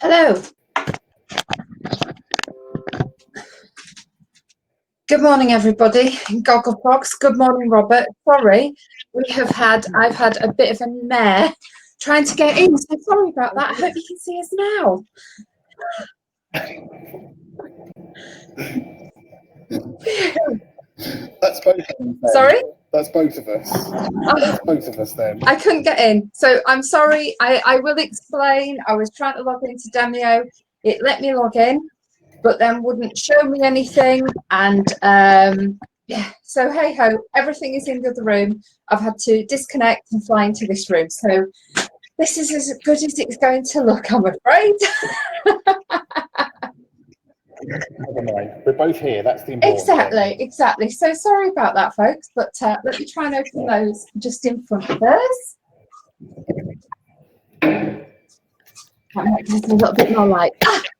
Hello. Good morning, everybody. Gogglefrogs. Good morning, Robert. Sorry, I've had a bit of a mare trying to get in, so sorry about that. I hope you can see us now. That's both of them. Sorry? That's both of us. That's both of us then. I couldn't get in, so I'm sorry. I will explain. I was trying to log into Demio. It let me log in, but then wouldn't show me anything. And yeah, so hey ho, everything is in the other room. I've had to disconnect and fly into this room. So this is as good as it's going to look, I'm afraid. Never mind. We're both here. That's the important thing. Exactly. So sorry about that, folks, but let me try and open those just in front of us. That makes it a little bit more light.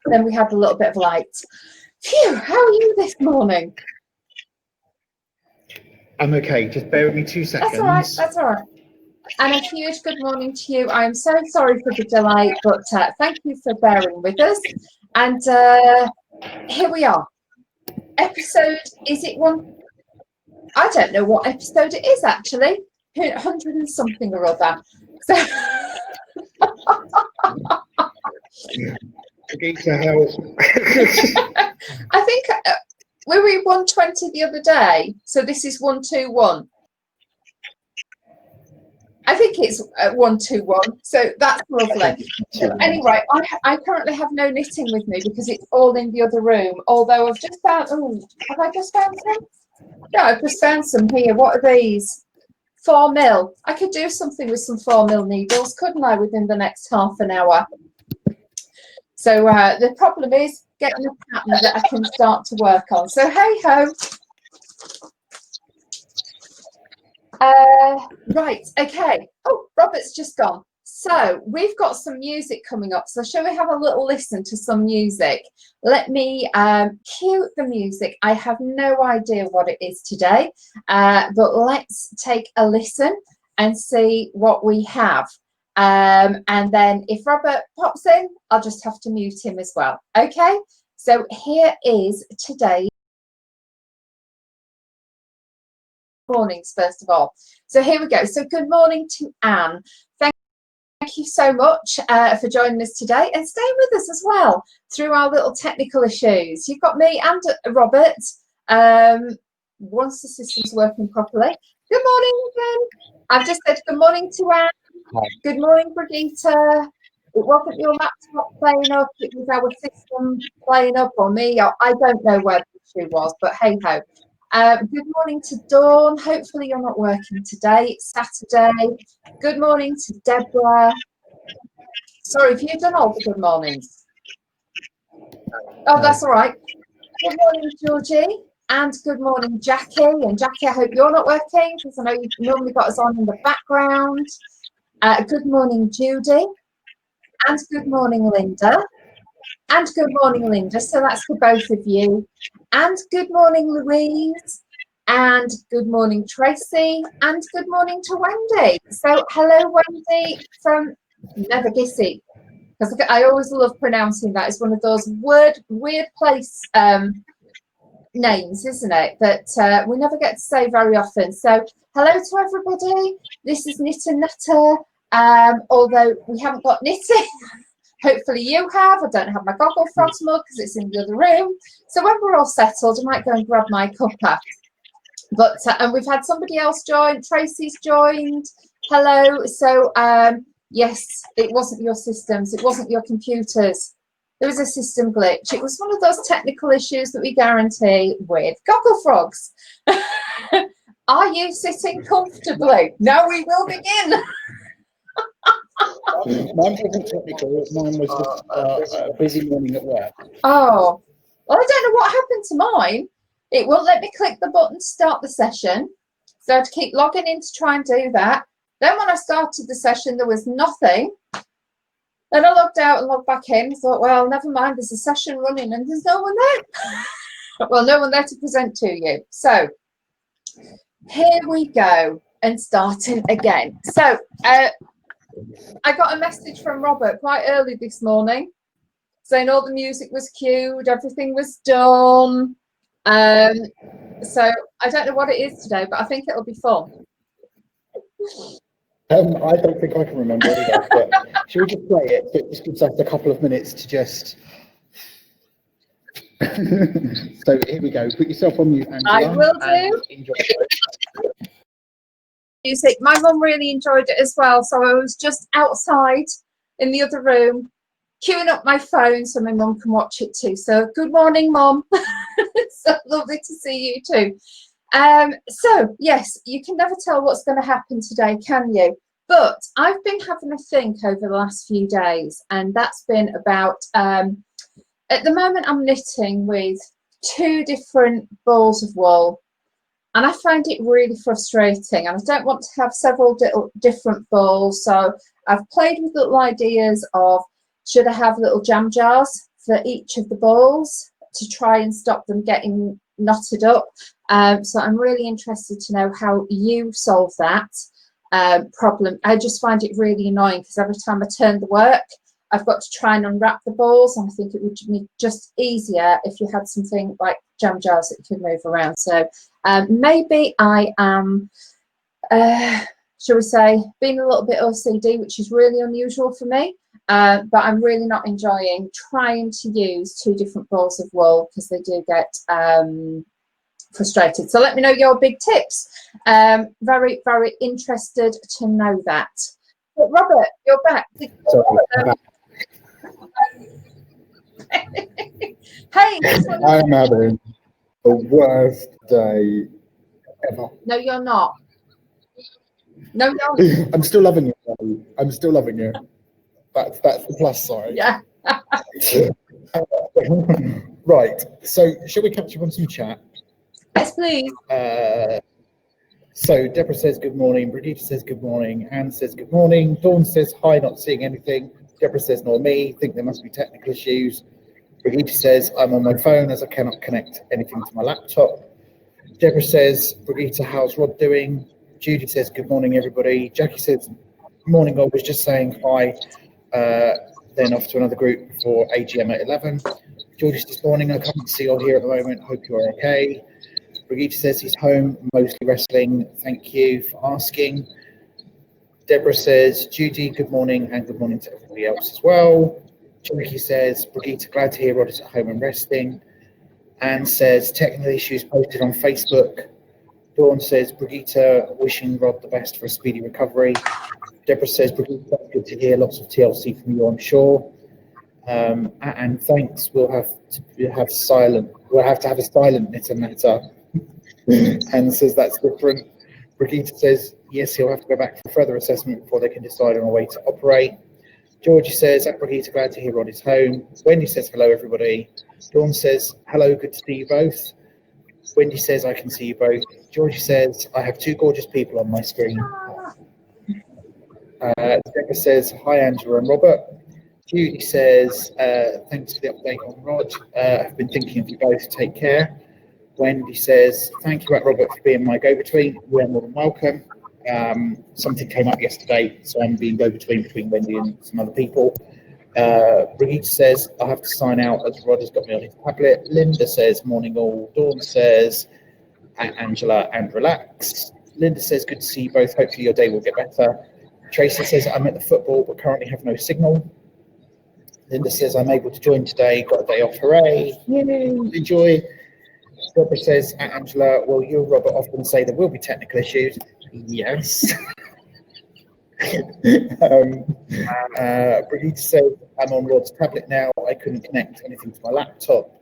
Then we have a little bit of light. Phew, how are you this morning? I'm okay. Just bear with me 2 seconds. That's all right. And a huge good morning to you. I'm so sorry for the delay, but thank you for bearing with us. And here we are. Episode, is it one? I don't know what episode it is actually. 100 and something or other. So I think we were 120 the other day, so this is 121. I think it's 121, so that's lovely. Anyway, I currently have no knitting with me because it's all in the other room. Although I've just found, have I just found some? Yeah, I've just found some here. What are these? 4mm. I could do something with some 4mm needles, couldn't I, within the next half an hour? So the problem is getting a pattern that I can start to work on. So hey ho. Right, okay. Oh, Robert's just gone. So we've got some music coming up. So shall we have a little listen to some music? Let me cue the music. I have no idea what it is today, but let's take a listen and see what we have. And then if Robert pops in, I'll just have to mute him as well. Okay, so here is today's mornings, first of all. So here we go. So good morning to Anne. Thank you so much for joining us today and staying with us as well through our little technical issues. You've got me and Robert once the system's working properly. Good morning again. I've just said good morning to Anne. Hi. Good morning, Brigitte. It wasn't your laptop playing up, it was our system playing up, or me, or I don't know where the issue was, but hey ho. Good morning to Dawn. Hopefully you're not working today. It's Saturday. Good morning to Deborah. Sorry, have you done all the good mornings? Oh, that's all right. Good morning, Georgie. And good morning, Jackie. And Jackie, I hope you're not working because I know you've normally got us on in the background. Good morning, Judy. And good morning, Linda. And good morning, Linda. So that's for both of you. And good morning, Louise. And good morning, Tracy. And good morning to Wendy. So hello, Wendy from Nevergissy. Because I always love pronouncing that. It's one of those weird place names, isn't it? That we never get to say very often. So hello to everybody. This is Knit and Nutter. Although we haven't got knitting. Hopefully you have. I don't have my Gogglefrogs mug because it's in the other room. So when we're all settled, I might go and grab my cuppa. But and we've had somebody else join. Tracy's joined. Hello. So yes, it wasn't your systems. It wasn't your computers. There was a system glitch. It was one of those technical issues that we guarantee with Gogglefrogs. Are you sitting comfortably? Now we will begin. Mine wasn't technical. Mine was just a busy morning at work. Oh, well, I don't know what happened to mine. It won't let me click the button to start the session. So I had to keep logging in to try and do that. Then when I started the session, there was nothing. Then I logged out and logged back in. Thought, well, never mind. There's a session running and there's no one there. Well, no one there to present to you. So here we go and starting again. So I got a message from Robert quite early this morning saying all the music was cued, everything was done. So I don't know what it is today, but I think it'll be fun. I don't think I can remember either, but should we just play it? It just gives us a couple of minutes to just... So here we go. Put yourself on mute, Angela. I will do. Enjoy. Music. My mum really enjoyed it as well, so I was just outside in the other room queuing up my phone so my mum can watch it too. So good morning, Mum. So lovely to see you too. So yes, you can never tell what's going to happen today, can you? But I've been having a think over the last few days, and that's been about at the moment I'm knitting with 2 different balls of wool, and I find it really frustrating, and I don't want to have several different balls. So I've played with little ideas of, should I have little jam jars for each of the balls to try and stop them getting knotted up. So I'm really interested to know how you solve that problem. I just find it really annoying because every time I turn the work, I've got to try and unwrap the balls, and I think it would be just easier if you had something like jam jars that you could move around. So maybe I am, shall we say, being a little bit OCD, which is really unusual for me, but I'm really not enjoying trying to use 2 different balls of wool because they do get frustrated. So let me know your big tips. Very, very interested to know that. But Robert, you're back. Hey, I am having the worst day ever. No, you're not. No, you're I'm still loving it, though. I'm still loving it. That's the plus side. Yeah. Right. So, shall we catch up on some chat? Yes, please. So Deborah says good morning, Brigitte says good morning, Anne says good morning, Dawn says hi, not seeing anything, Deborah says nor me, think there must be technical issues, Brigitte says I'm on my phone as I cannot connect anything to my laptop, Deborah says, Brigitte, how's Rod doing? Judy says good morning everybody, Jackie says morning, I was just saying hi, then off to another group for AGM at 11. Georgie says morning, I can't see or hear at the moment, hope you are okay. Brigitte says he's home, mostly wrestling. Thank you for asking. Deborah says, Judy, good morning, and good morning to everybody else as well. Jackie says, Brigitte, glad to hear Rod is at home and resting. Anne says, technical issues posted on Facebook. Dawn says, Brigitte, wishing Rod the best for a speedy recovery. Deborah says, Brigitte, that's good to hear. Lots of TLC from you, I'm sure. And thanks. We'll have to have a silent knitter natter. And says that's different. Brigitte says yes, he'll have to go back for further assessment before they can decide on a way to operate. Georgie says, Brigitte, glad to hear Rod is home. Wendy says hello everybody. Dawn says hello, good to see you both. Wendy says I can see you both. Georgie says I have 2 gorgeous people on my screen. Deborah says hi Angela and Robert. Judy says thanks for the update on Rod. I've been thinking of you both, take care. Wendy says, thank you, Robert, for being my go-between. We're more than welcome. Something came up yesterday, so I'm being go-between between Wendy and some other people. Brigitte says, I have to sign out as Rod has got me on his tablet. Linda says, morning all. Dawn says, Angela and relax. Linda says, good to see you both. Hopefully your day will get better. Tracy says, I'm at the football, but currently have no signal. Linda says, I'm able to join today. Got a day off. Hooray. Yay. Enjoy. Deborah says, Angela, well, you and Robert often say there will be technical issues. Yes. Brigitte says, I'm on Rod's tablet now. I couldn't connect anything to my laptop.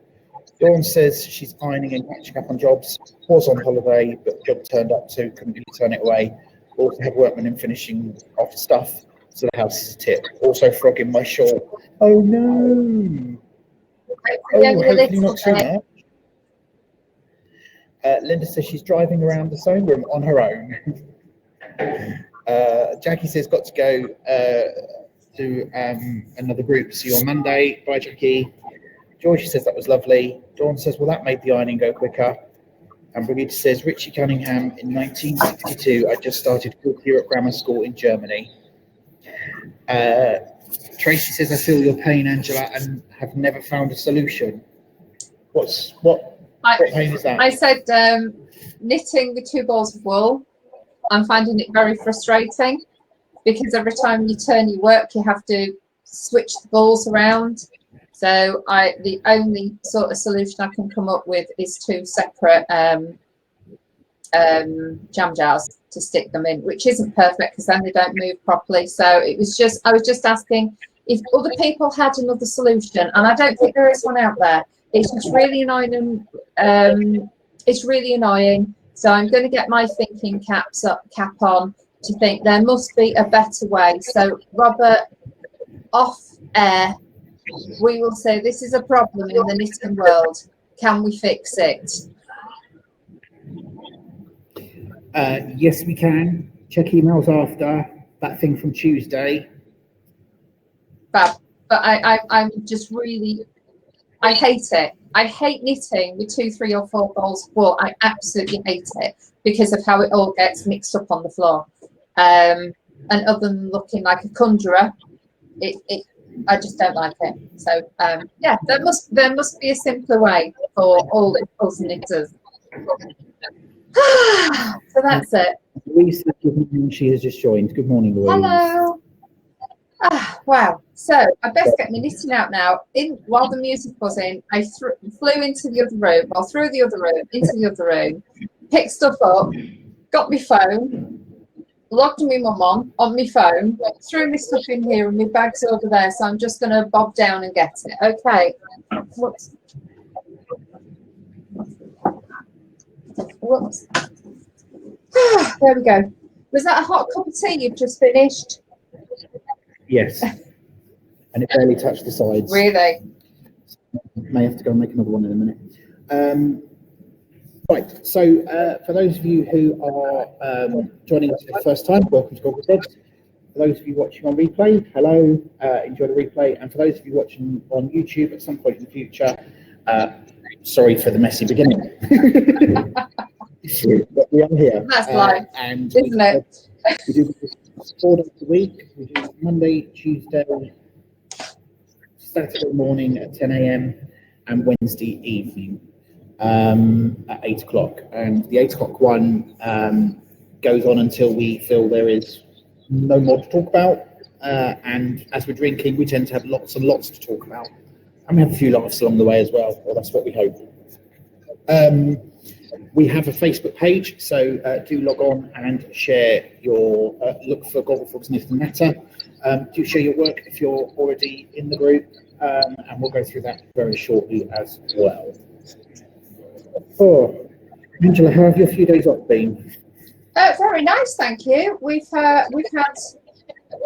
Dawn says she's ironing and catching up on jobs. Was on holiday, but job turned up, so couldn't really turn it away. Also had workmen in finishing off stuff, so the house is a tip. Also frog in my shawl. Oh no. Hopefully not too much. Linda says she's driving around the sewing room on her own. Jackie says got to go to another group. See you on Monday. Bye, Jackie. Georgie says that was lovely. Dawn says, well, that made the ironing go quicker. And Brigitte says, Richie Cunningham in 1962. I just started 4th year at grammar school in Germany. Tracy says, I feel your pain, Angela, and have never found a solution. What pain is that? I said knitting with 2 balls of wool. I'm finding it very frustrating because every time you turn your work, you have to switch the balls around. So the only sort of solution I can come up with is 2 separate jam jars to stick them in, which isn't perfect because then they don't move properly. So I was just asking if other people had another solution, and I don't think there is one out there. It's just really annoying. It's really annoying. So I'm going to get my thinking cap on to think there must be a better way. So Robert, off air, we will say this is a problem in the knitting world. Can we fix it? Yes, we can. Check emails after that thing from Tuesday. But I'm just really, I hate it. I hate knitting with 2, 3 or 4 balls of wool. I absolutely hate it because of how it all gets mixed up on the floor. And other than looking like a conjurer, I just don't like it. So yeah, there must be a simpler way for all us knitters. So that's it. Louise, she has just joined. Good morning, Louise. Hello. Wow. So I best get my knitting out now. While the music was in, I flew into the other room, or through the other room, into the other room, picked stuff up, got my phone, logged my mum on my phone, threw my stuff in here, and my bag's over there. So I'm just going to bob down and get it. Okay. Whoops. There we go. Was that a hot cup of tea you've just finished? Yes. And it barely touched the sides. Really? May have to go and make another one in a minute. Right, so for those of you who are joining us for the first time, welcome to Gogglefrogs. For those of you watching on replay, hello, enjoy the replay. And for those of you watching on YouTube at some point in the future, sorry for the messy beginning. But we are here. That's life, and isn't it? We do 4 days a week. We do Monday, Tuesday, Saturday morning at 10 a.m. and Wednesday evening at 8 o'clock. And the 8 o'clock one goes on until we feel there is no more to talk about. And as we're drinking, we tend to have lots and lots to talk about. And we have a few laughs along the way as well, or that's what we hope. We have a Facebook page, so do log on and share your look for Gogglefrogs Knitting Natter. Do share your work if you're already in the group, and we'll go through that very shortly as well. Oh, Angela, how have your few days off been? Very nice, thank you. We've had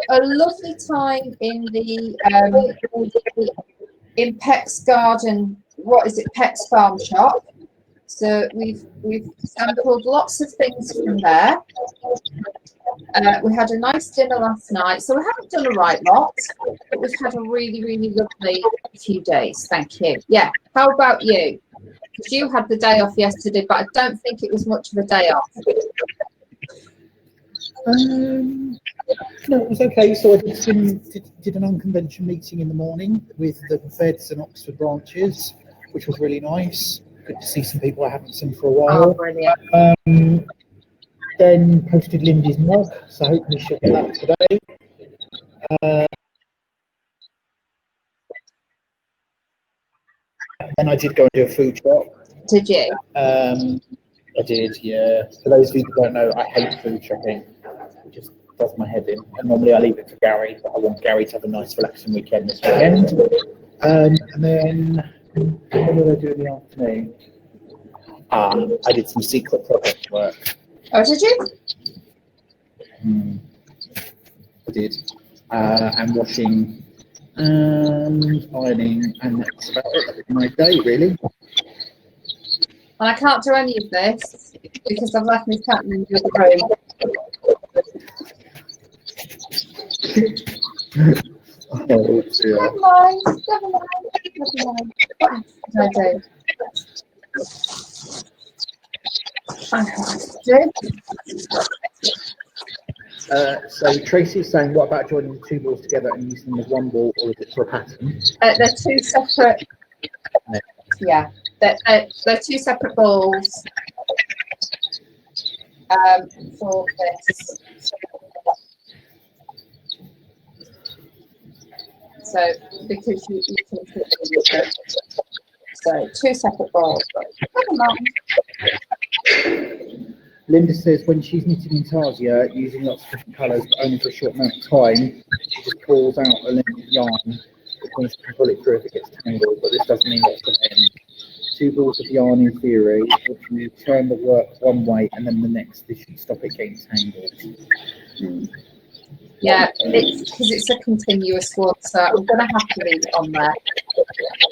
a lovely time in Peck's garden. What is it? Peck's farm shop. So we've sampled lots of things from there. We had a nice dinner last night, so we haven't done a right lot, but we've had a really, really lovely few days. Thank you. Yeah. How about you? Because you had the day off yesterday, but I don't think it was much of a day off. No, it was okay. So I did an unconvention meeting in the morning with the Feds and Oxford branches, which was really nice. Good to see some people I haven't seen for a while. Oh, brilliant. Then posted Lindy's mug, so hopefully she'll get that today. Then I did go and do a food shop. Did you? I did, yeah. For those of you who don't know, I hate food shopping. It just does my head in. And normally I leave it for Gary, but I want Gary to have a nice relaxing weekend this weekend. And then, what did I do in the afternoon? I did some secret project work. Oh, did you? I did. And washing and ironing, and that's about it. That was my day, really. And I can't do any of this because I've left my cat in the other room. Oh, dear. Never mind. What did I do? So Tracy's saying, what about joining the two balls together and using them as one ball, or is it for a pattern? They're two separate. Yeah, they're two separate balls for this. So because you can fit them. So two separate balls. But never mind. Linda says when she's knitting intarsia using lots of different colours but only for a short amount of time, she just pulls out a length of yarn, which means she can pull it through if it gets tangled, but this doesn't mean lots of end. Two balls of yarn in theory, if you turn the work one way and then the next, this should stop it getting tangled. Yeah, it's because it's a continuous one, so I'm going to have to leave it on there.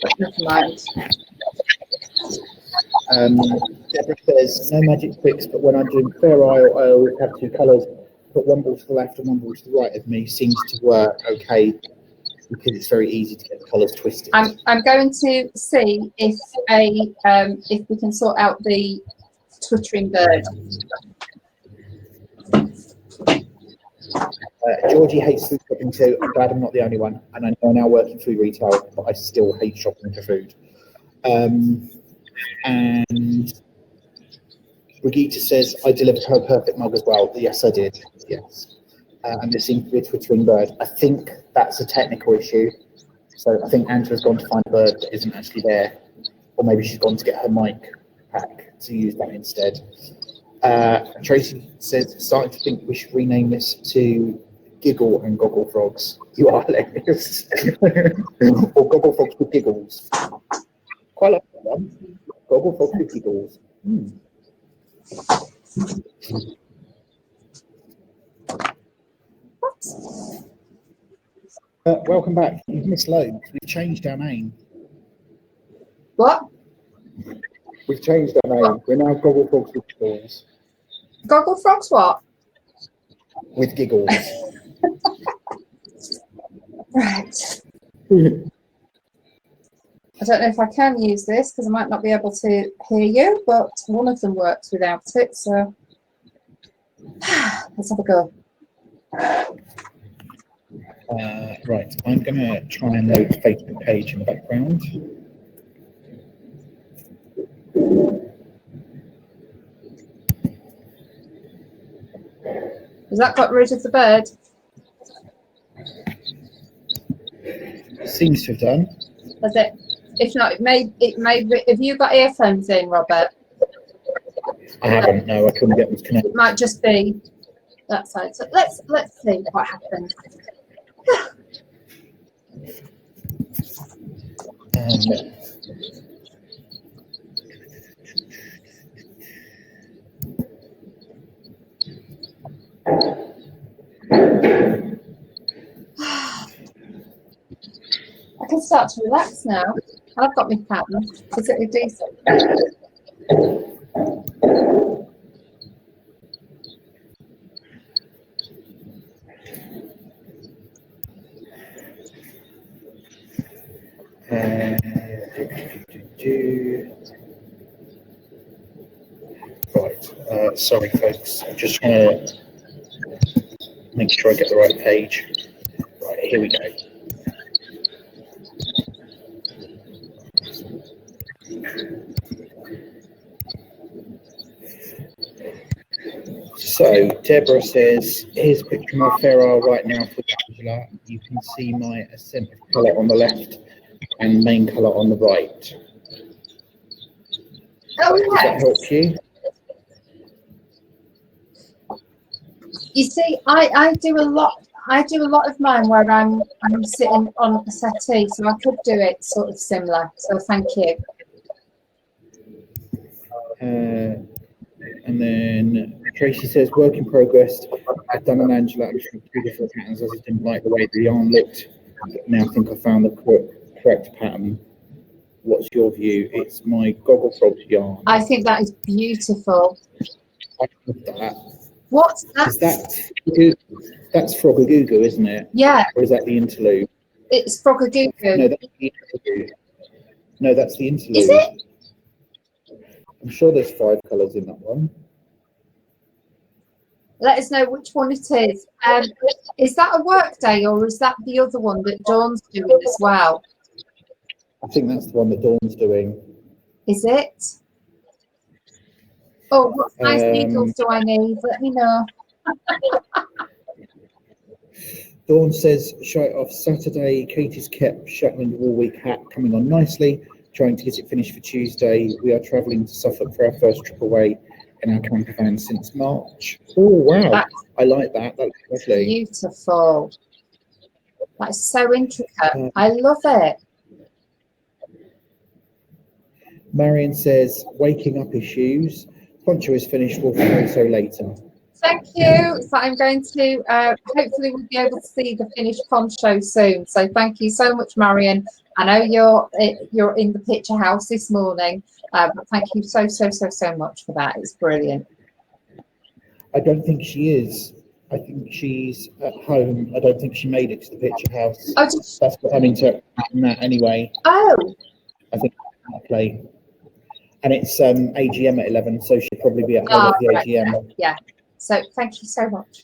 But never mind. Deborah says, no magic tricks, but when I'm doing Fair Isle, I always have two colours, put one ball to the left and one ball to the right of me. Seems to work okay, because it's very easy to get the colours twisted. I'm going to see if we can sort out the twittering bird. Georgie hates food shopping too. I'm glad I'm not the only one, and I know I'm now working through retail, but I still hate shopping for food. And Brigitte says, I delivered her a perfect mug as well. Yes, I did. Yes. And there seems to be a twittering bird. I think that's a technical issue. So I think Angela's gone to find a bird that isn't actually there. Or maybe she's gone to get her mic pack to use that instead. Tracy says, starting to think we should rename this to Giggle and Gogglefrogs. You are hilarious. Or Gogglefrogs with Giggles. Quite like that one. Gogglefrogs with Giggles. Welcome back. You've missed loads. We've changed our name. What? We've changed our name. We're now Gogglefrogs with Giggles. Gogglefrogs what? With Giggles. Right. I don't know if I can use this because I might not be able to hear you, but one of them works without it, so let's have a go. Right, I'm going to try and load the Facebook page in the background. Has that got rid of the bird? Seems to have done. Has it? If not, it may. Have you got earphones in, Robert? I haven't. No, I couldn't get them to connect. It might just be that side. So let's see what happens. I can start to relax now. I've got my pattern. Is it decent? Right, sorry folks, I'm just trying to make sure I get the right page. Right, here we go. So Deborah says, here's a picture of my Fair Isle right now for Angela. You can see my Ascent of colour on the left and main colour on the right. Oh, Does that help you? You see, I do a lot. I do a lot of mine where I'm sitting on a settee, so I could do it sort of similar. So thank you. And then Tracy says, work in progress. I've done an Angela and two different patterns as I didn't like the way the yarn looked. Now I think I found the correct pattern. What's your view? It's my Gogglefrogs yarn. I think that is beautiful. I love that. What's that? Is that's Frogagoo, isn't it? Yeah. Or is that the interlude? It's Frogagoo. No, that's the interlude. No, that's the interlude. Is it? I'm sure there's 5 colours in that one. Let us know which one it is. Is that a work day or is that the other one that Dawn's doing as well? I think that's the one that Dawn's doing. Is it? Oh, what size needles do I need? Let me know. Dawn says, show it off Saturday. Katie's kept Shetland Wool Week hat coming on nicely, trying to get it finished for Tuesday. We are travelling to Suffolk for our first trip away in our camper van since March. Oh, wow. I like that. That's lovely. Beautiful. That's so intricate. I love it. Marion says, waking up issues. Poncho is finished. We'll follow so later. Thank you. So I'm going to, hopefully we'll be able to see the finished poncho soon. So thank you so much, Marion. I know you're in the picture house this morning, but thank you so much for that. It's brilliant. I don't think she is. I think she's at home. I don't think she made it to the picture house. Oh, that's what I'm interpreting that anyway. Oh. I think I'll play. And it's AGM at 11, so she'll probably be at home at the AGM. Yeah. So thank you so much.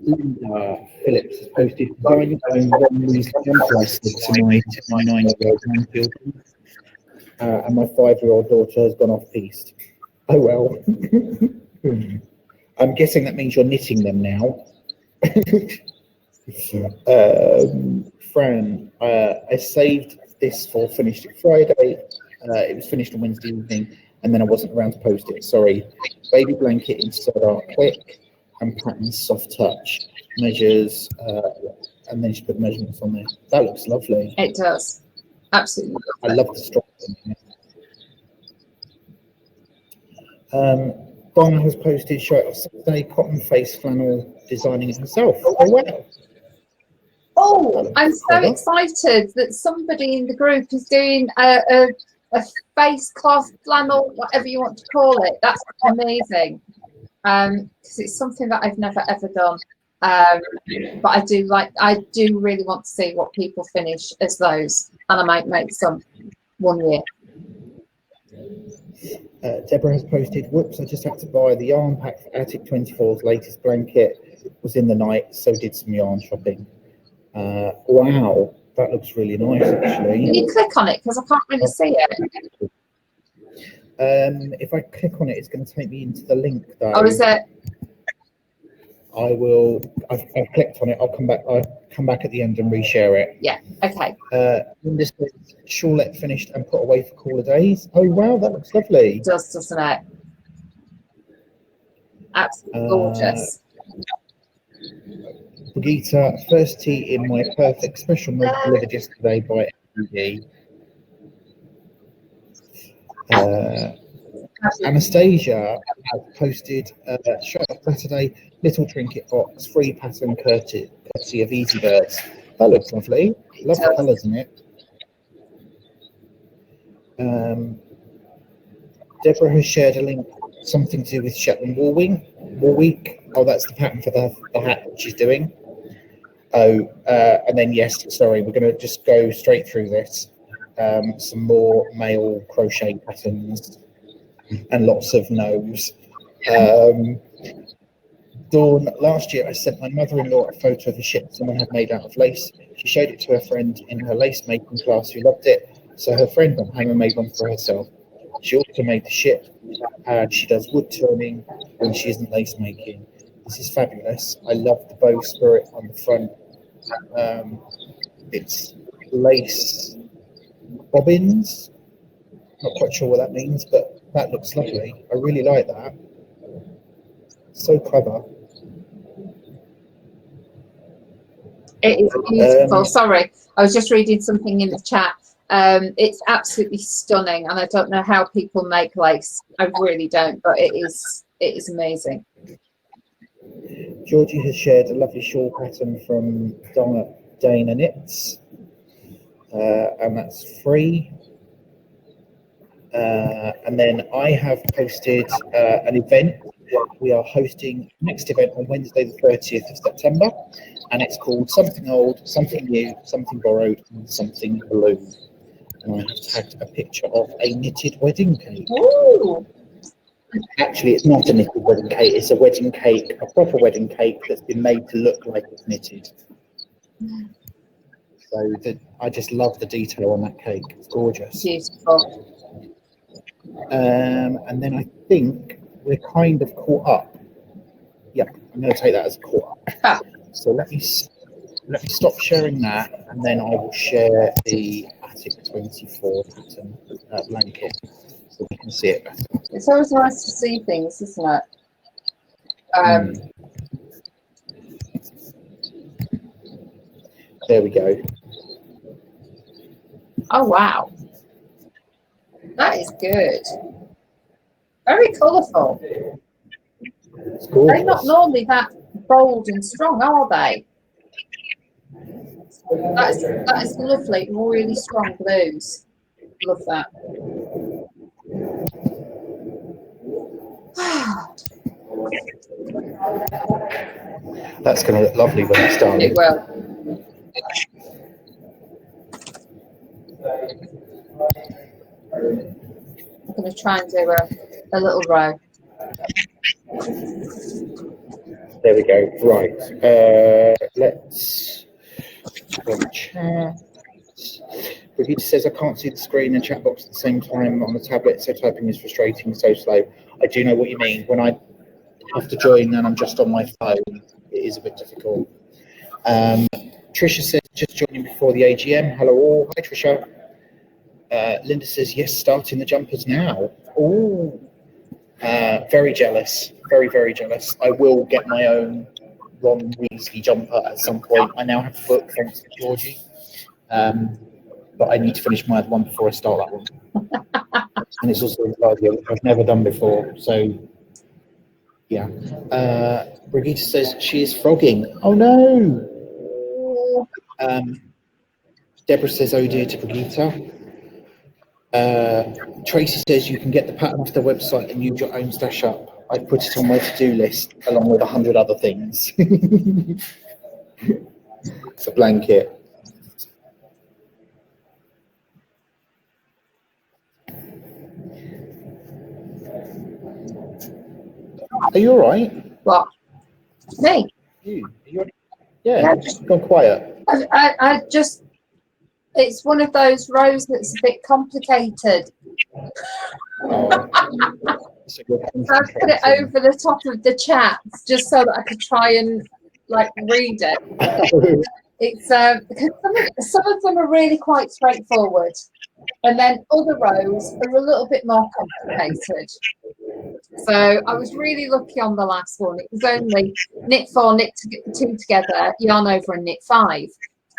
Linda Phillips has posted, buying home Romney's bracelet to my 9-year-old grandchildren, and my 5-year-old daughter has gone off piste. Oh well. I'm guessing that means you're knitting them now. Fran, I saved this for finished it Friday. It was finished on Wednesday evening, and then I wasn't around to post it. Sorry. Baby blanket in Stud Art Quick and pattern soft touch measures, and then she put measurements on there. That looks lovely. It does. Absolutely. I love the strap. Donna has posted shirt of Saturday cotton face flannel designing it herself. Oh wow. Oh, I'm so excited that somebody in the group is doing a face cloth flannel, whatever you want to call it. That's amazing. Because it's something that I've never ever done. But I do really want to see what people finish as those, and I might make some one year. Deborah has posted, whoops, I just had to buy the yarn pack for Attic 24's latest blanket. It was in the night, so did some yarn shopping. Wow, that looks really nice actually. Can you click on it? Because I can't really see it. If I click on it, it's going to take me into the link though. Oh, is it? I will. I've clicked on it. I'll come back at the end and reshare it. Yeah. Okay. This is Shawlette finished and put away for cooler days. Oh wow, that looks lovely. It does, doesn't it? Absolutely gorgeous. Brigitte, first tea in my perfect special mug delivered yesterday by MD. Anastasia has posted show up Saturday little trinket box, free pattern courtesy of Easy Birds. That looks lovely. Love the colours in it. Deborah has shared a link, something to do with Shetland Wool Week. Oh, that's the pattern for the hat that she's doing. Oh, and then yes, sorry, we're going to just go straight through this. Some more male crochet patterns and lots of no's. Dawn, last year I sent my mother-in-law a photo of a ship someone had made out of lace. She showed it to her friend in her lace making class who loved it, so her friend went home and made one for herself. She also made the ship, and she does wood turning when she isn't lace making. This is fabulous. I love the bow spirit on the front. It's lace bobbins. Not quite sure what that means, but that looks lovely. I really like that. So clever. It is beautiful. Sorry, I was just reading something in the chat. It's absolutely stunning, and I don't know how people make lace. I really don't, but it is amazing. Georgie has shared a lovely shawl pattern from Dana Knits, and that's free. And then I have posted an event. We are hosting next event on Wednesday the 30th of September, and it's called Something Old, Something New, Something Borrowed, and Something Blue. And I have tagged a picture of a knitted wedding cake. Ooh. Actually, it's not a knitted wedding cake. It's a wedding cake, a proper wedding cake that's been made to look like it's knitted. So I just love the detail on that cake. It's gorgeous. Beautiful. And then I think we're kind of caught up. Yeah, I'm going to take that as caught up. Ah. So let me stop sharing that, and then I will share the Attic 24 pattern blanket so we can see it better. It's always nice to see things, isn't it? There we go. Oh wow, that is good. Very colourful. They're not normally that bold and strong, are they? That is lovely. Really strong blues. Love that. That's going to look lovely when it's done. It will. I'm going to try and do a little row. There we go. Right. Let's chat. Brigitte says, I can't see the screen and chat box at the same time on the tablet, so typing is frustrating, so slow. I do know what you mean. When I have to join and I'm just on my phone, it is a bit difficult. Tricia says, just joining before the AGM. Hello all. Hi, Tricia. Linda says, yes, starting the jumpers now. Oh, very jealous. Very, very jealous. I will get my own Ron Weasley jumper at some point. I now have a book, thanks to Georgie. But I need to finish my other one before I start that one. And it's also cardio, which I've never done before. So, yeah. Brigitte says she is frogging. Oh no! Deborah says, oh dear, to Brigitte. Tracy says you can get the pattern off the website and use your own stash up. I put it on my to-do list along with 100 other things. It's a blanket. Are you all right? What? Me? You? Yeah, just gone quiet. I just, it's one of those rows that's a bit complicated. Oh. So I've put it over the top of the chat just so that I could try and like read it. It's because some of them are really quite straightforward, and then other rows are a little bit more complicated. So I was really lucky on the last one. It was only knit 4, knit 2 together, yarn over and knit 5.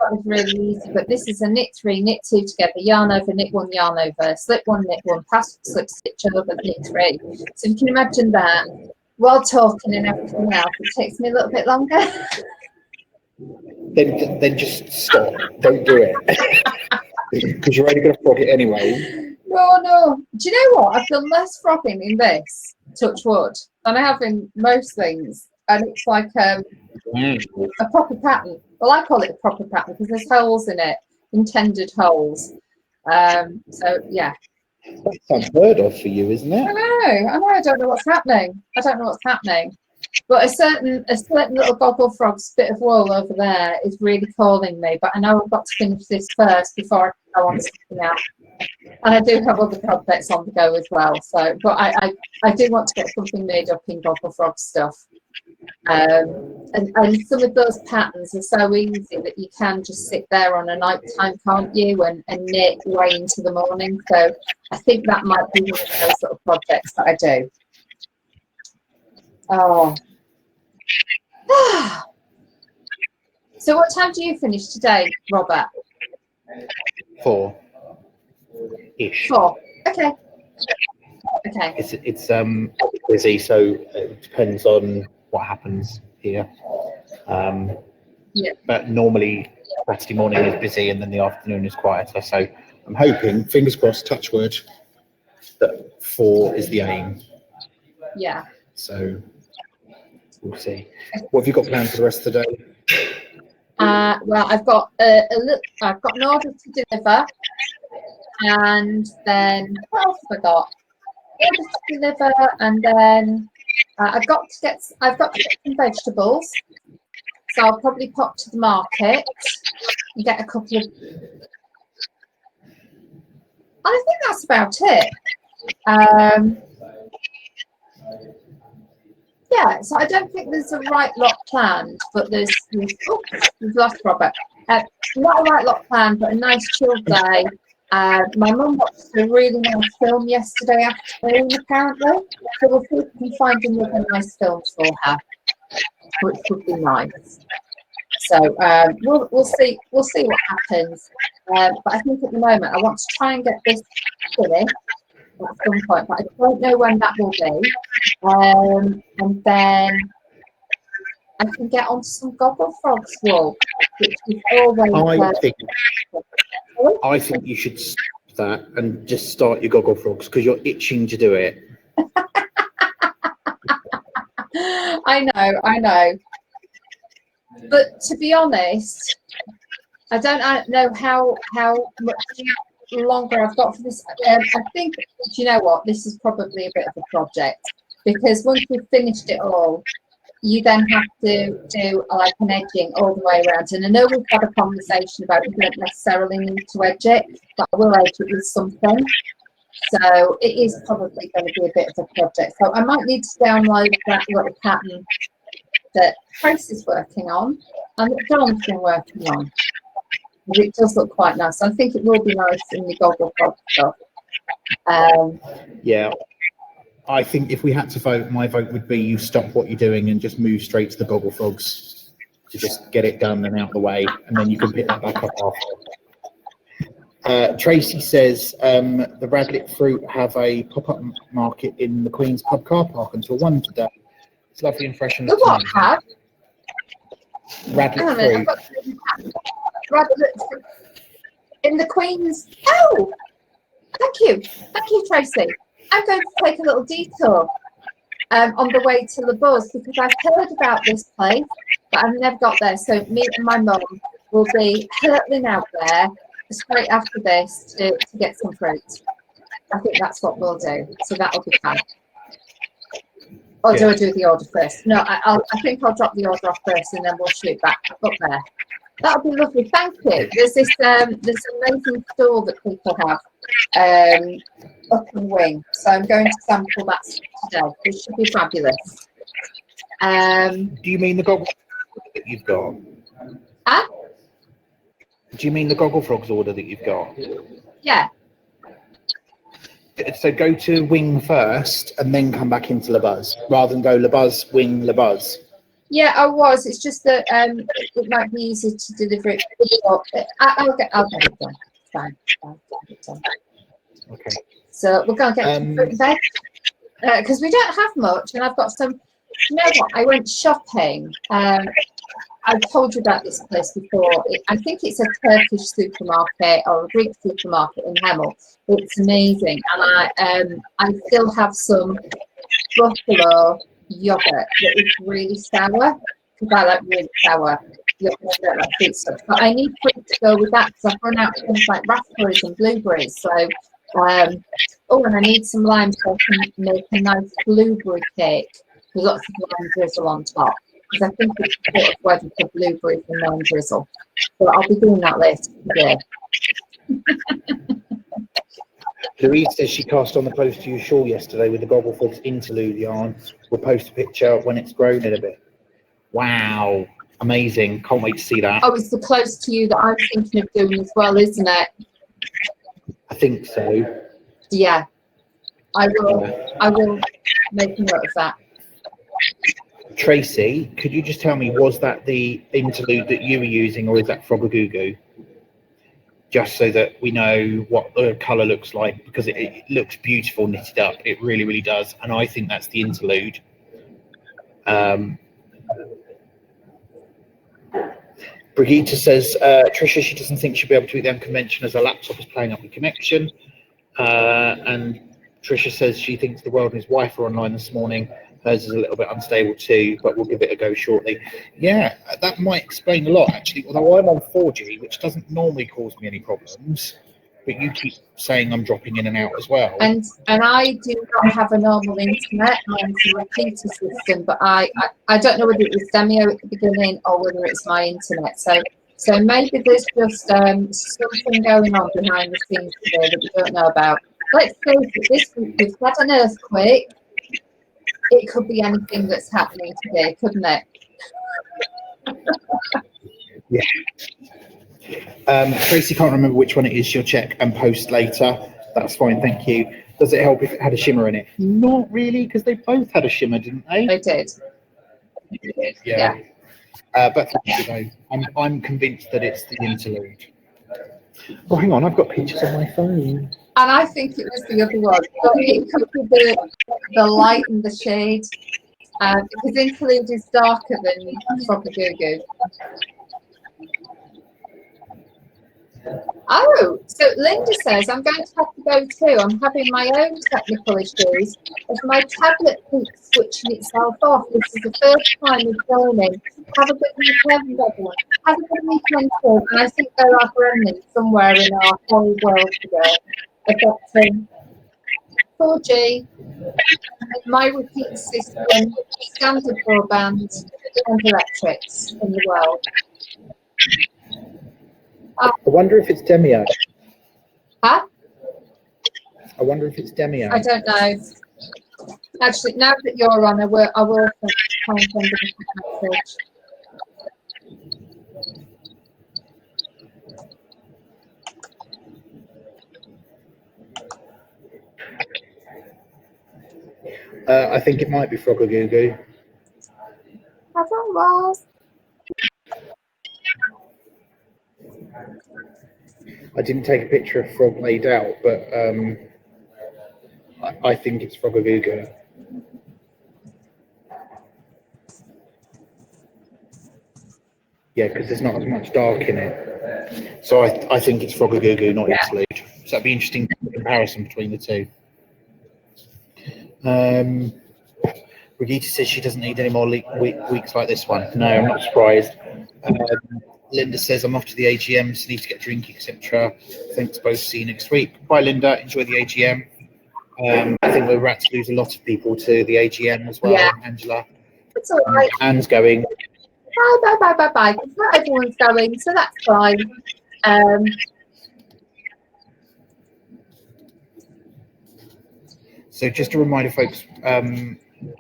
That was really easy, but this is a knit 3, knit 2 together, yarn over, knit 1, yarn over, slip 1, knit 1, pass, slip, stitch over, knit 3. So you can imagine that while talking and everything else, it takes me a little bit longer. Then just stop. Don't do it. Because you're only going to frog it anyway. No. Do you know what? I've done less frogging in this, touch wood, than I have in most things. And it's like a proper pattern. Well, I call it a proper pattern because there's holes in it, intended holes. So, yeah. That's unheard of for you, isn't it? I know. I don't know what's happening. But a certain little Gogglefrogs bit of wool over there is really calling me. But I know I've got to finish this first before I go on to something else. And I do have other projects on the go as well. So, but I do want to get something made up in Gogglefrog stuff. And some of those patterns are so easy that you can just sit there on a night time, can't you, and knit way into the morning. So I think that might be one of those sort of projects that I do. Oh. So what time do you finish today, Robert? 4-ish. 4. Okay. It's busy, so it depends on what happens here. Yeah. But normally Saturday morning is busy and then the afternoon is quieter. So I'm hoping, fingers crossed, touch wood, that 4 is the aim. Yeah. So we'll see. What have you got planned for the rest of the day? Well, I've got I've got an order to deliver, and then what else have I got? order to deliver, and then I've got to get some vegetables. So I'll probably pop to the market and get a couple of. I think that's about it. Yeah, so I don't think there's a right lot planned, but there's we've lost Robert. Not a right lot planned, but a nice chill day. My mum watched a really nice film yesterday afternoon, apparently. So we'll see if we can find another nice film for her, which would be nice. So we'll see what happens. But I think at the moment I want to try and get this finished at some point, but I don't know when that will be. And then I can get onto some Gogglefrogs wool, which is always. I think you should stop that and just start your Gogglefrogs because you're itching to do it. I know. But to be honest, I don't know how much longer I've got for this. I think, do you know what? This is probably a bit of a project, because once we've finished it all, you then have to do like an edging all the way around. And I know we've had a conversation about you don't necessarily need to edge it, but I will edge it with something. So it is probably going to be a bit of a project. So I might need to download that little pattern that Tracy's working on and that John's been working on. It does look quite nice. I think it will be nice in the Gogglefrog stuff. Yeah, I think if we had to vote, my vote would be you stop what you're doing and just move straight to the Gogglefrogs to just get it done and out of the way, and then you can pick that back up after. Tracy says the Radlett Fruit have a pop-up market in the Queen's Pub car park until 1 today. It's lovely and fresh. The what have? Radlett Fruit. Radlett Fruit. In the Queen's. Oh, thank you, Tracy. I'm going to take a little detour on the way to the Buzz, because I've heard about this place, but I've never got there. So me and my mum will be hurtling out there straight after this to get some fruit. I think that's what we'll do. So that'll be fun. Or do I do the order first? No, I think I'll drop the order off first, and then we'll shoot back up there. That'll be lovely. Thank you. There's this amazing store that people have up in Wing, so I'm going to sample that today. It should be fabulous. Do you mean the Gogglefrogs that you've got? Huh? Do you mean the Gogglefrogs order that you've got? Yeah. So go to Wing first and then come back into Le Buzz, rather than go Le Buzz, Wing, Le Buzz. Yeah, I was. It's just that it might be easier to deliver it. I'll get it done. Fine. I'll get it done. Okay. So we're going to get some fruit and veg, because we don't have much, and I've got some. You know what? I went shopping. I've told you about this place before. I think it's a Turkish supermarket or a Greek supermarket in Hemel. It's amazing, and I still have some buffalo yogurt that is really sour, because I like really sour yogurt. I don't like fruit stuff, but I need fruit to go with that, because I've run out of things like raspberries and blueberries. So, and I need some lime so I can make a nice blueberry cake with lots of lime drizzle on top, because I think it's sort of weather for blueberries and lime drizzle. So I'll be doing that later today. Louise says she cast on the close to you shawl yesterday with the Gogglefrogs interlude yarn. We'll post a picture when it's grown in a bit. Wow, amazing. Can't wait to see that. Oh, it's the close to you that I'm thinking of doing as well, isn't it? I think so. Yeah, I will make a note of that. Tracy, could you just tell me, was that the interlude that you were using, or is that Frogagoo? Just so that we know what the colour looks like, because it looks beautiful knitted up. It really, really does. And I think that's the interlude. Brigitte says, Tricia, she doesn't think she'll be able to eat the convention as her laptop is playing up the connection. And Tricia says she thinks the world and his wife are online this morning. Hers is a little bit unstable too, but we'll give it a go shortly. Yeah, that might explain a lot, actually. Although I'm on 4G, which doesn't normally cause me any problems, but you keep saying I'm dropping in and out as well. And I do not have a normal internet. Mine's a repeater system, but I don't know whether it was Demio at the beginning or whether it's my internet. So maybe there's just something going on behind the scenes today that we don't know about. Let's face it, this week we've had an earthquake. It could be anything that's happening today, couldn't it? Yeah. Tracy can't remember which one it is. She'll check and post later. That's fine, thank you. Does it help if it had a shimmer in it? Not really, because they both had a shimmer, didn't they? They did. Yeah. But thank you, though. I'm convinced that it's the interlude. Oh, hang on, I've got pictures on my phone. And I think it was the other one. But it could be the light and the shade. Because interlude is darker than Frogagoo. Oh, so Linda says, I'm going to have to go too. I'm having my own technical issues as my tablet keeps switching itself off. This is the first time of joining. Have a good weekend, everyone. Have a good weekend too. And I think there are gremlins somewhere in our whole world today affecting 4G, my repeat system, standard broadband, and electrics in the world. I wonder if it's Demio. Huh? I wonder if it's Demio. I don't know. Actually, now that you're on, I will try and send a different message. I think it might be Frogagoo. I thought it was. I didn't take a picture of Frog laid out, but I think it's Frogagoo. Yeah, because there's not as much dark in it. So I think it's Frogagoo, not interlude. So that'd be interesting comparison between the two. Brigitte says she doesn't need any more weeks like this one. No, I'm not surprised. Linda says I'm off to the AGM, so need to get a drink, etc. Thanks both. See you next week. Bye, Linda. Enjoy the AGM. I think we're about to lose a lot of people to the AGM as well. Yeah. Angela. It's all right. Anne's going. Bye. Not everyone's going, so that's fine. So just a reminder, folks,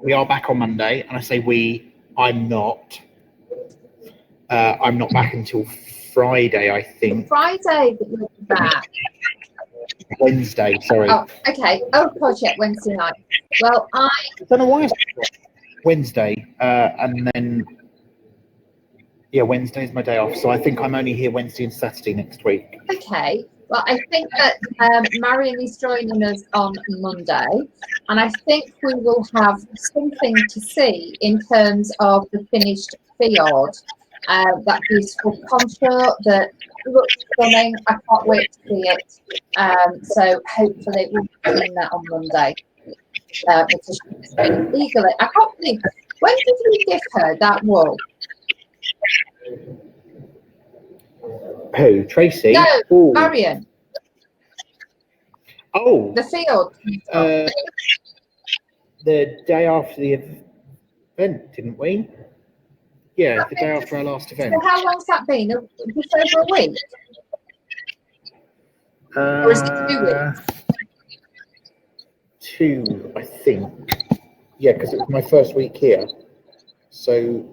we are back on Monday, and I say we, I'm not. I'm not back until Friday, I think. Friday that you'll be back. Wednesday, sorry. Oh, okay. Oh, project Wednesday night. Well, I don't know why I said Wednesday, and then Wednesday is my day off, so I think I'm only here Wednesday and Saturday next week. Okay. Well, I think that Marion is joining us on Monday, and I think we will have something to see in terms of the finished fjord. That beautiful contour that looks stunning. I can't wait to see it. So hopefully we'll be seeing that on Monday. Because she's been eagerly. I can't believe, when did we give her that wool? Who? Tracy? No, Ooh. Marion. Oh. The field. The day after the event, didn't we? Yeah, the day after our last event. So how long's that been? Just over a week? Or is it 2 weeks? 2, I think. Yeah, because it was my first week here. So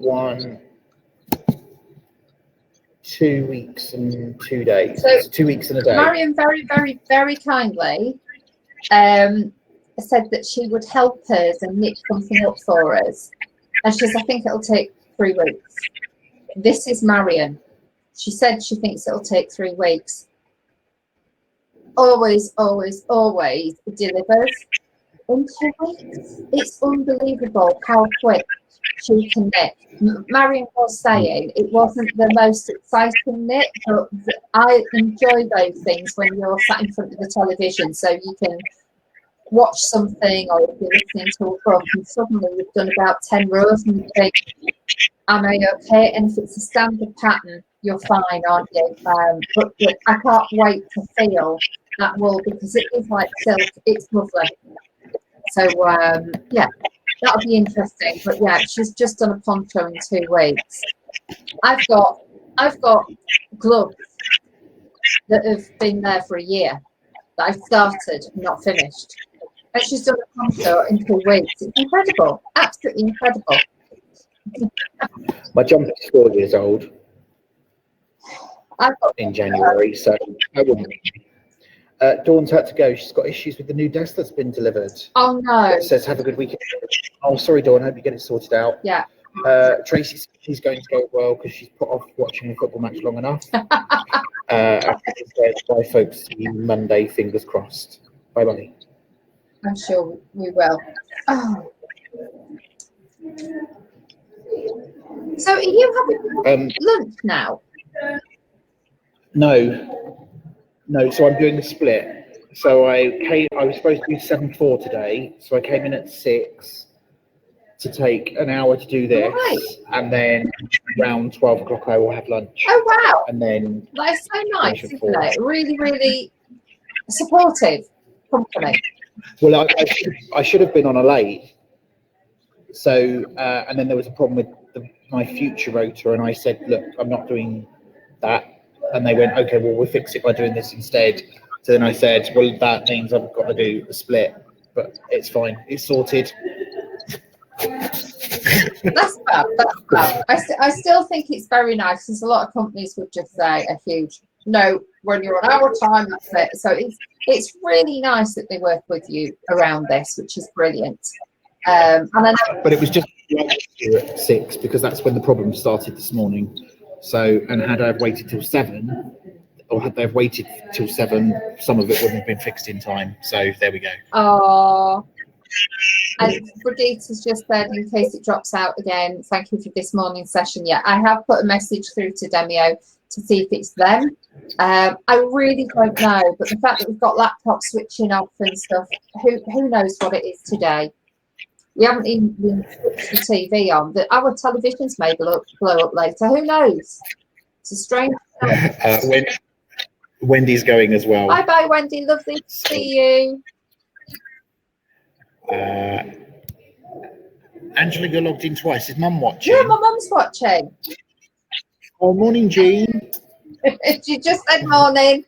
2 weeks and 2 days. So 2 weeks and a day. Marion very, very, very kindly said that she would help us and knit something up for us. And she says, I think it'll take 3 weeks. This is Marion. She said she thinks it'll take 3 weeks. Always delivers in 2 weeks. It's unbelievable how quick she can knit. Marion was saying it wasn't the most exciting knit, but I enjoy those things when you're sat in front of the television, so you can watch something, or if you're listening to a book and suddenly you've done about 10 rows and you think, am I okay? And if it's a standard pattern, you're fine, aren't you? But I can't wait to feel that wool, because it is like silk. It's lovely. So yeah, that'll be interesting. But yeah, she's just done a poncho in 2 weeks. I've got gloves that have been there for a year that I've started, not finished. And she's done a poncho in 2 weeks. It's incredible, absolutely incredible. My jumper's 4 years old I've got in January, so I wouldn't. Dawn's had to go. She's got issues with the new desk that's been delivered. oh no, It says have a good weekend. Oh, sorry, Dawn. Hope you get it sorted out. yeah. Tracy says she's going to go well because she's put off watching a football match long enough. Bye, folks. See you Monday. Fingers crossed. Bye bye. I'm sure we will. Oh. So are you having lunch now? No. So I'm doing the split. So I was supposed to do 7-4 today. So I came in at 6 to take an hour to do this, Right. and then around 12 o'clock I will have lunch. Oh wow, And then that is so nice, finish at isn't 4. it? Really, really supportive company. Well, I should have been on a late. So and then there was a problem with my future rotor, and I said, look, I'm not doing that. And they went, okay, well, we'll fix it by doing this instead. So then I said, well, that means I've got to do a split, but it's fine. It's sorted. That's fab. That's fab. I still think it's very nice, because a lot of companies would just say a huge no, when you're on our time, that's it. So it's really nice that they work with you around this, which is brilliant. And I know, But it was just at 6 because that's when the problem started this morning. So, and had I waited till 7, or had they waited till 7, some of it wouldn't have been fixed in time. So there we go. oh, and Brigitta's just said, in case it drops out again, thank you for this morning's session. Yeah, I have put a message through to Demio to see if it's them. I really don't know, but the fact that we've got laptops switching off and stuff, who knows what it is today. We haven't even switched the TV on. Our televisions may blow up later. Who knows? It's a strange. Wendy's going as well. Bye bye, Wendy. Lovely to see you. Angela, you're logged in twice. Is Mum watching? Yeah, my mum's watching. Oh, morning, Jean. She just said morning.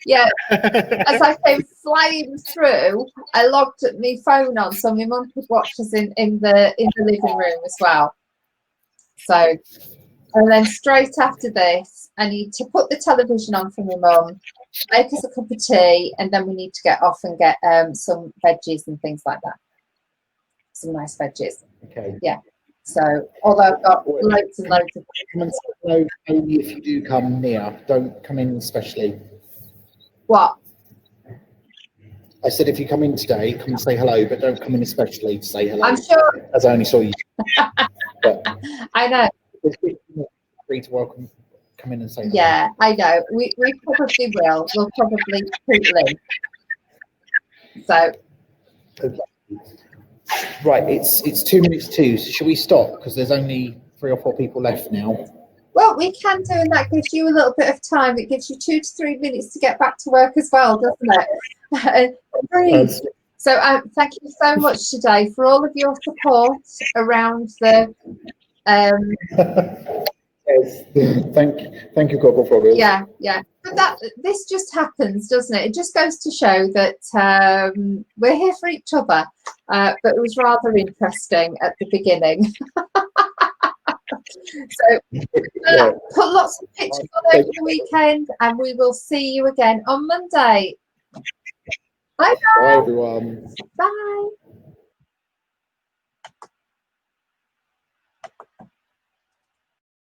Yeah, as I came flying through, I logged my phone on so my mum could watch us in the living room as well. So, and then straight after this, I need to put the television on for my mum, make us a cup of tea, and then we need to get off and get some veggies and things like that. Some nice veggies. Okay. Yeah. So, although I've got loads and loads of. No, only if you do come near. Don't come in especially. What? I said if you come in today, come and say hello, but don't come in especially to say hello. I'm sure. As I only saw you. But I know. free to welcome. Come in and say hello. Yeah, I know. We probably will. We'll probably poodle in. So. Okay. Right, it's 2 minutes to. So should we stop? Because there's only 3 or 4 people left now. Well, we can do, and that gives you a little bit of time. It gives you 2 to 3 minutes to get back to work as well, doesn't it? Great. So thank you so much today for all of your support around the. Yes. Thank you, Gogglefrogs. Yeah. But this just happens, doesn't it? It just goes to show that we're here for each other. But it was rather interesting at the beginning. So put lots of pictures on over the weekend, and we will see you again on Monday. Bye Bye everyone. bye.